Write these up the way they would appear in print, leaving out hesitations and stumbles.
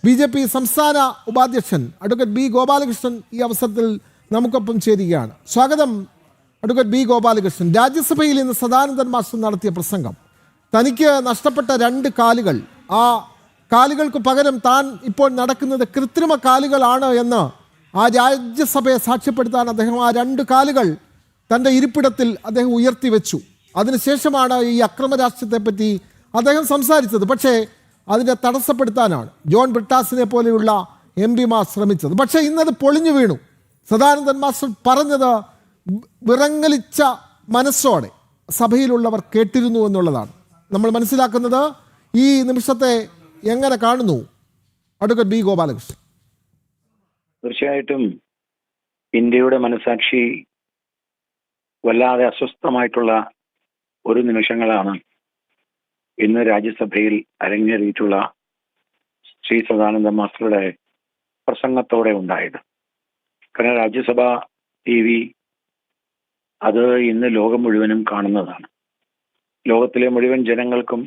BJP സംസ്ഥാന ഉപാധ്യക്ഷൻ advocate B Gopalakrishnan ഈ അവസരത്തിൽ നമുക്കൊപ്പം ചേരുകയാണ്. സ്വാഗതം അഡ്വക്കേറ്റ് ബി ഗോപാലകൃഷ്ണൻ. രാജ്യസഭയിൽ ഇന്ന് സദാനന്ദൻ മാസ്റ്റർ നടത്തിയ പ്രസംഗം, തനിക്ക് നഷ്ടപ്പെട്ട 2 കാലുകൾ, ആ കാലുകൾക്ക് പകരം താൻ ഇപ്പോൾ നടക്കുന്നത് കൃത്രിമ കാലുകളാണ് എന്ന് ആ രാജ്യസഭയെ സാക്ഷ്യപ്പെടുത്താൻ അദ്ദേഹം ആ 2 കാലുകൾ തൻ്റെ ഇരിപ്പിടത്തിൽ അദ്ദേഹം ഉയർത്തിവെച്ചു. അതിനുശേഷമാണ് ഈ അക്രമ രാഷ്ട്രീയത്തെപ്പറ്റി അദ്ദേഹം സംസാരിച്ചത്. പക്ഷേ അതിനെ തടസ്സപ്പെടുത്താനാണ് ജോൺ ബ്രിട്ടാസിനെ പോലെയുള്ള MP-മാർ ശ്രമിച്ചത്. പക്ഷേ ഇന്നത് പൊളിഞ്ഞു വീണു. സദാനന്ദൻ മാസ്റ്റർ പറഞ്ഞത് വിറങ്ങലിച്ച മനസ്സോടെ സഭയിലുള്ളവർ കേട്ടിരുന്നു എന്നുള്ളതാണ് നമ്മൾ മനസ്സിലാക്കുന്നത്. ഈ നിമിഷത്തെ എങ്ങനെ കാണുന്നു അഡ്വക്കേറ്റ് ബി ഗോപാലകൃഷ്ണൻ? തീർച്ചയായിട്ടും ഇന്ത്യയുടെ മനസാക്ഷി വല്ലാതെ അസ്വസ്ഥമായിട്ടുള്ള ഒരു നിമിഷങ്ങളാണ് ഇന്ന് രാജ്യസഭയിൽ അരങ്ങേറിയിട്ടുള്ള ശ്രീ സദാനന്ദ മാസ്റ്ററുടെ പ്രസംഗത്തോടെ ഉണ്ടായത്. കാരണം രാജ്യസഭ TV അത് ഇന്ന് ലോകം മുഴുവനും കാണുന്നതാണ്. ലോകത്തിലെ മുഴുവൻ ജനങ്ങൾക്കും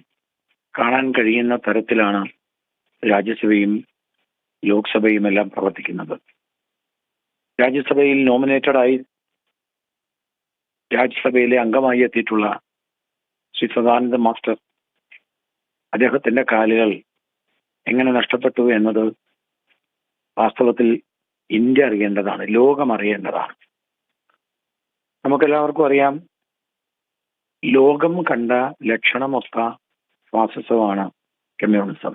കാണാൻ കഴിയുന്ന തരത്തിലാണ് രാജ്യസഭയും ലോക്സഭയും എല്ലാം പ്രവർത്തിക്കുന്നത്. രാജ്യസഭയിൽ നോമിനേറ്റഡായി രാജ്യസഭയിലെ അംഗമായി എത്തിയിട്ടുള്ള ശ്രീ സദാനന്ദ മാസ്റ്റർ, അദ്ദേഹത്തിന്റെ കാലുകൾ എങ്ങനെ നഷ്ടപ്പെട്ടു എന്നത് വാസ്തവത്തിൽ ഇന്ത്യ അറിയേണ്ടതാണ്, ലോകം അറിയേണ്ടതാണ്. നമുക്കെല്ലാവർക്കും അറിയാം, ലോകം കണ്ട ലക്ഷണമൊത്ത ഫാസിസമാണ് കമ്മ്യൂണിസം.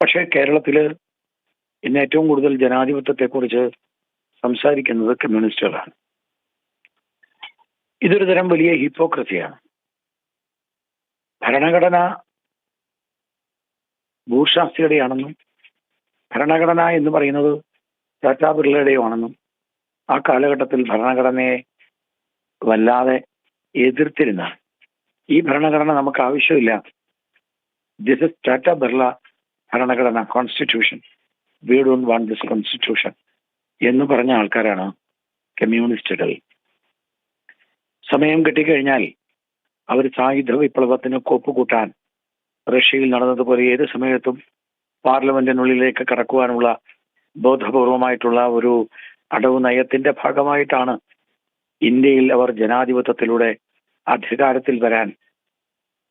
പക്ഷേ കേരളത്തില് ഇന്ന് ഏറ്റവും കൂടുതൽ ജനാധിപത്യത്തെക്കുറിച്ച് സംസാരിക്കുന്നത് കമ്മ്യൂണിസ്റ്റുകളാണ്. ഇതൊരു തരം വലിയ ഹിപ്പോക്രസിയാണ്. ഭരണഘടന ഭൂഷാസ്തിയുടെയാണെന്നും ഭരണഘടന എന്ന് പറയുന്നത് ടാറ്റാ ബിർളയുടെയാണെന്നും ആ കാലഘട്ടത്തിൽ ഭരണഘടനയെ വല്ലാതെ എതിർത്തിരുന്ന ഈ ഭരണഘടന നമുക്ക് ആവശ്യമില്ല, ദിസ് ഇസ് ടാറ്റാ ബിർള ഭരണഘടന, constitution, we don't want this constitution എന്ന് പറഞ്ഞ ആൾക്കാരാണ് കമ്മ്യൂണിസ്റ്റുകൾ. സമയം കിട്ടിക്കഴിഞ്ഞാൽ അവർ സായുധ വിപ്ലവത്തിന് കോപ്പുകൂട്ടാൻ റഷ്യയിൽ നടന്നതുപോലെ ഏത് സമയത്തും പാർലമെന്റിനുള്ളിലേക്ക് കടക്കുവാനുള്ള ബോധപൂർവമായിട്ടുള്ള ഒരു അടവ് നയത്തിന്റെ ഭാഗമായിട്ടാണ് ഇന്ത്യയിൽ അവർ ജനാധിപത്യത്തിലൂടെ അധികാരത്തിൽ വരാൻ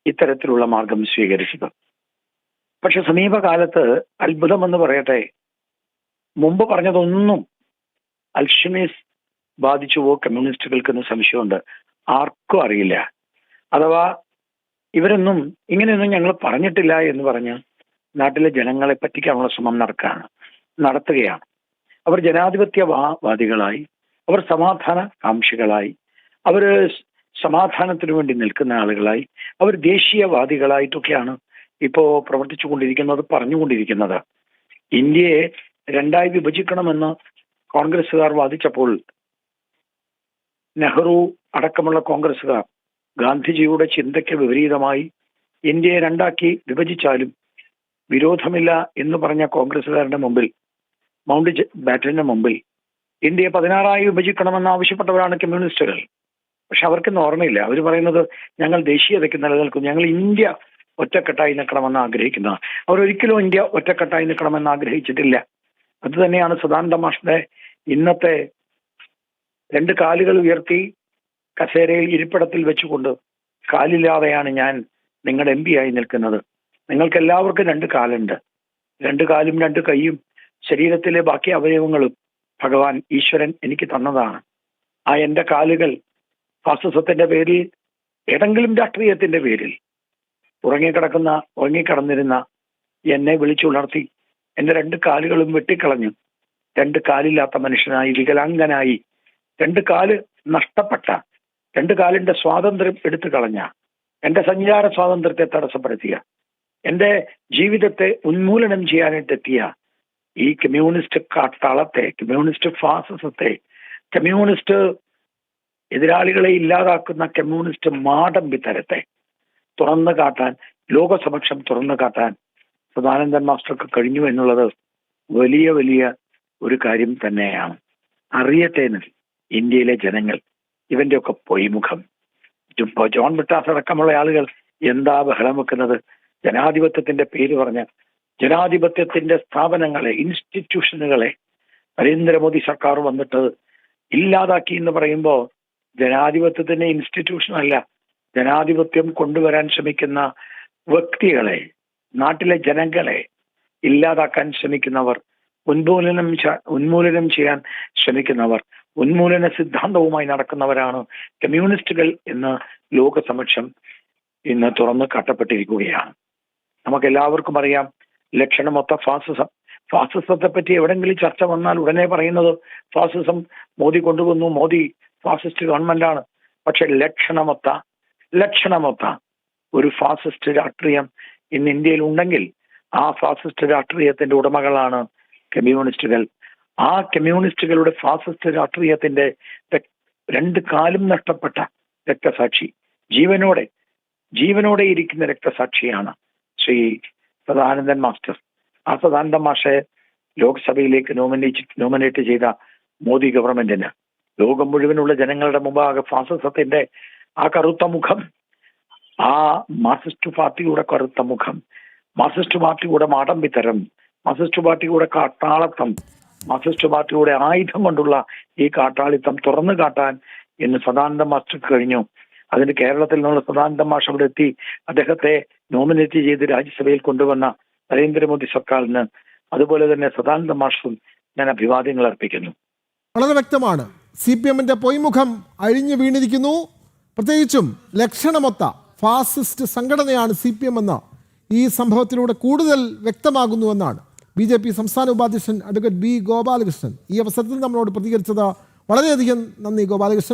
ഇത്തരത്തിലുള്ള മാർഗം സ്വീകരിച്ചത്. പക്ഷെ സമീപകാലത്ത് അത്ഭുതമെന്ന് പറയട്ടെ, മുമ്പ് പറഞ്ഞതൊന്നും അൽഷിമേഴ്സ് ബാധിച്ചുവോ കമ്മ്യൂണിസ്റ്റുകൾക്കെന്ന് സംശയമുണ്ട്. ആർക്കും അറിയില്ല. അഥവാ ഇവരൊന്നും ഇങ്ങനെയൊന്നും ഞങ്ങൾ പറഞ്ഞിട്ടില്ല എന്ന് പറഞ്ഞ് നാട്ടിലെ ജനങ്ങളെ പറ്റിക്കാനുള്ള ശ്രമം നടത്തുകയാണ്. അവർ ജനാധിപത്യവാദികളായി, അവർ സമാധാന കാംക്ഷികളായി, അവർ സമാധാനത്തിനു വേണ്ടി നിൽക്കുന്ന ആളുകളായി, അവർ ദേശീയവാദികളായിട്ടൊക്കെയാണ് ഇപ്പോ പ്രവർത്തിച്ചു കൊണ്ടിരിക്കുന്നത്, പറഞ്ഞുകൊണ്ടിരിക്കുന്നത്. ഇന്ത്യയെ 2ആയി വിഭജിക്കണമെന്ന് കോൺഗ്രസ്സുകാർ വാദിച്ചപ്പോൾ നെഹ്റു അടക്കമുള്ള കോൺഗ്രസ്സുകാർ ഗാന്ധിജിയുടെ ചിന്തയ്ക്ക് വിപരീതമായി ഇന്ത്യയെ 2ആക്കി വിഭജിച്ചാലും വിരോധമില്ല എന്ന് പറഞ്ഞ കോൺഗ്രസ്സുകാരുടെ മുമ്പിൽ, മൗണ്ട് ബാറ്റന്റെ മുമ്പിൽ ഇന്ത്യയെ 16ആയി വിഭജിക്കണമെന്ന് ആവശ്യപ്പെട്ടവരാണ് കമ്മ്യൂണിസ്റ്റുകൾ. പക്ഷെ അവർക്കൊന്നും ഓർമ്മയില്ല. അവർ പറയുന്നത് ഞങ്ങൾ ദേശീയതയ്ക്ക് നിലനിൽക്കും, ഞങ്ങൾ ഇന്ത്യ ഒറ്റക്കെട്ടായി നിൽക്കണമെന്ന് ആഗ്രഹിക്കുന്ന. അവരൊരിക്കലും ഇന്ത്യ ഒറ്റക്കെട്ടായി നിൽക്കണമെന്ന് ആഗ്രഹിച്ചിട്ടില്ല. അത് തന്നെയാണ് സദാനന്ദ മാസ്റ്ററുടെ ഇന്നത്തെ 2 കാലുകൾ ഉയർത്തി കസേരയിൽ ഇരിപ്പിടത്തിൽ വെച്ചുകൊണ്ട് കാലില്ലാതെയാണ് ഞാൻ നിങ്ങളുടെ MP ആയി നിൽക്കുന്നത്. നിങ്ങൾക്ക് എല്ലാവർക്കും 2 കാലുണ്ട്. 2 കാലും 2 കൈയും ശരീരത്തിലെ ബാക്കി അവയവങ്ങളും ഭഗവാൻ ഈശ്വരൻ എനിക്ക് തന്നതാണ്. ആ എൻ്റെ കാലുകൾ ഫാസിസത്തിന്റെ പേരിൽ, ഏതെങ്കിലും രാഷ്ട്രീയത്തിന്റെ പേരിൽ ഉറങ്ങിക്കിടന്നിരുന്ന എന്നെ വിളിച്ചുണർത്തി എൻ്റെ 2 കാലുകളും വെട്ടിക്കളഞ്ഞു 2 കാലില്ലാത്ത മനുഷ്യനായി, വികലാംഗനായി, 2 കാല് നഷ്ടപ്പെട്ട, 2 കാലിന്റെ സ്വാതന്ത്ര്യം എടുത്തു കളഞ്ഞ, എന്റെ സഞ്ചാര സ്വാതന്ത്ര്യത്തെ തടസ്സപ്പെടുത്തിയ, എന്റെ ജീവിതത്തെ ഉന്മൂലനം ചെയ്യാനായിട്ടെത്തിയ ഈ കമ്മ്യൂണിസ്റ്റ് കാട്ടാളത്തെ, കമ്മ്യൂണിസ്റ്റ് ഫാസിസത്തെ, കമ്മ്യൂണിസ്റ്റ് എതിരാളികളെ ഇല്ലാതാക്കുന്ന കമ്മ്യൂണിസ്റ്റ് മാടമ്പിത്തരത്തെ തുറന്നു കാട്ടാൻ, ലോകസമക്ഷം തുറന്നു കാട്ടാൻ സദാനന്ദൻ മാസ്റ്റർക്ക് കഴിഞ്ഞു എന്നുള്ളത് വലിയ വലിയ ഒരു കാര്യം തന്നെയാണ്. അറിയട്ടേന്ന് ഇന്ത്യയിലെ ജനങ്ങൾ ഇവന്റെയൊക്കെ പൊയ്മുഖം. ജോൺ ബ്രിട്ടാസ് അടക്കമുള്ള ആളുകൾ എന്താ ബഹളം വെക്കുന്നത്? ജനാധിപത്യത്തിന്റെ പേര് പറഞ്ഞ് ജനാധിപത്യത്തിന്റെ സ്ഥാപനങ്ങളെ, ഇൻസ്റ്റിറ്റ്യൂഷനുകളെ നരേന്ദ്രമോദി സർക്കാർ വന്നിട്ട് ഇല്ലാതാക്കി എന്ന് പറയുമ്പോൾ ജനാധിപത്യത്തിന്റെ ഇൻസ്റ്റിറ്റ്യൂഷൻ അല്ല, ജനാധിപത്യം കൊണ്ടുവരാൻ ശ്രമിക്കുന്ന വ്യക്തികളെ, നാട്ടിലെ ജനങ്ങളെ ഇല്ലാതാക്കാൻ ശ്രമിക്കുന്നവർ, ഉന്മൂലനം ചെയ്യാൻ ശ്രമിക്കുന്നവർ, ഉന്മൂലന സിദ്ധാന്തവുമായി നടക്കുന്നവരാണ് കമ്മ്യൂണിസ്റ്റുകൾ എന്ന് ലോകസമക്ഷം ഇന്ന് തുറന്നു കാട്ടപ്പെട്ടിരിക്കുകയാണ്. നമുക്കെല്ലാവർക്കും അറിയാം ലക്ഷണമൊത്ത ഫാസിസം. ഫാസിസത്തെ പറ്റി എവിടെങ്കിലും ചർച്ച വന്നാൽ ഉടനെ പറയുന്നത് ഫാസിസം മോദി കൊണ്ടുവന്നു, മോദി ഫാസിസ്റ്റ് ഗവൺമെന്റാണ്. പക്ഷെ ലക്ഷണമൊത്ത ഒരു ഫാസിസ്റ്റ് രാഷ്ട്രീയം ഇന്ന് ഇന്ത്യയിൽ ഉണ്ടെങ്കിൽ ആ ഫാസിസ്റ്റ് രാഷ്ട്രീയത്തിന്റെ ഉടമകളാണ് കമ്മ്യൂണിസ്റ്റുകൾ. ആ കമ്മ്യൂണിസ്റ്റുകളുടെ ഫാസിസ്റ്റ് രാഷ്ട്രീയത്തിന്റെ 2 കാലും നഷ്ടപ്പെട്ട രക്തസാക്ഷി, ജീവനോടെ ഇരിക്കുന്ന രക്തസാക്ഷിയാണ് ശ്രീ സദാനന്ദൻ മാസ്റ്റർ. ആ സദാനന്ദൻ മാഷെ ലോക്സഭയിലേക്ക് നോമിനേറ്റ് ചെയ്ത മോദി ഗവൺമെന്റിന് ലോകം മുഴുവനുള്ള ജനങ്ങളുടെ മുമ്പാകെ ഫാസിസത്തിന്റെ ആ കറുത്ത മുഖം, ആ മാർക്സിസ്റ്റ് പാർട്ടിയുടെ കറുത്ത മുഖം, മാർക്സിസ്റ്റ് പാർട്ടിയുടെ മാടമ്പിത്തരം, മാർക്സിസ്റ്റ് പാർട്ടിയുടെ കാട്ടാളത്തം, മാർക്സിസ്റ്റ് പാർട്ടിയുടെ ആയുധം കൊണ്ടുള്ള ഈ കാട്ടാളിത്തം തുറന്നു കാട്ടാൻ ഇന്ന് സദാനന്ദ മാസ്റ്റർക്ക് കഴിഞ്ഞു. അതിന് കേരളത്തിൽ നിന്നുള്ള സദാനന്ദ മാഷ് അവിടെ എത്തി അദ്ദേഹത്തെ നോമിനേറ്റ് ചെയ്ത് രാജ്യസഭയിൽ കൊണ്ടുവന്ന നരേന്ദ്രമോദി സർക്കാരിന്, അതുപോലെ തന്നെ സദാനന്ദ മാഷും ഞാൻ അഭിവാദ്യങ്ങൾ അർപ്പിക്കുന്നു. വളരെ വ്യക്തമാണ്, CPM-ന്റെ പൊയ്മുഖം അഴിഞ്ഞു വീണിരിക്കുന്നു. പ്രത്യേകിച്ചും ലക്ഷണമൊത്ത ഫാസിസ്റ്റ് സംഘടനയാണ് CPM എന്ന ഈ സംഭവത്തിലൂടെ കൂടുതൽ വ്യക്തമാകുന്നുവെന്നാണ് BJP സംസ്ഥാന ഉപാധ്യക്ഷൻ അഡ്വക്കേറ്റ് B. ഗോപാലകൃഷ്ണൻ ഈ അവസരത്തിൽ നമ്മളോട് പ്രതികരിച്ചത്. വളരെയധികം നന്ദി ഗോപാലകൃഷ്ണൻ.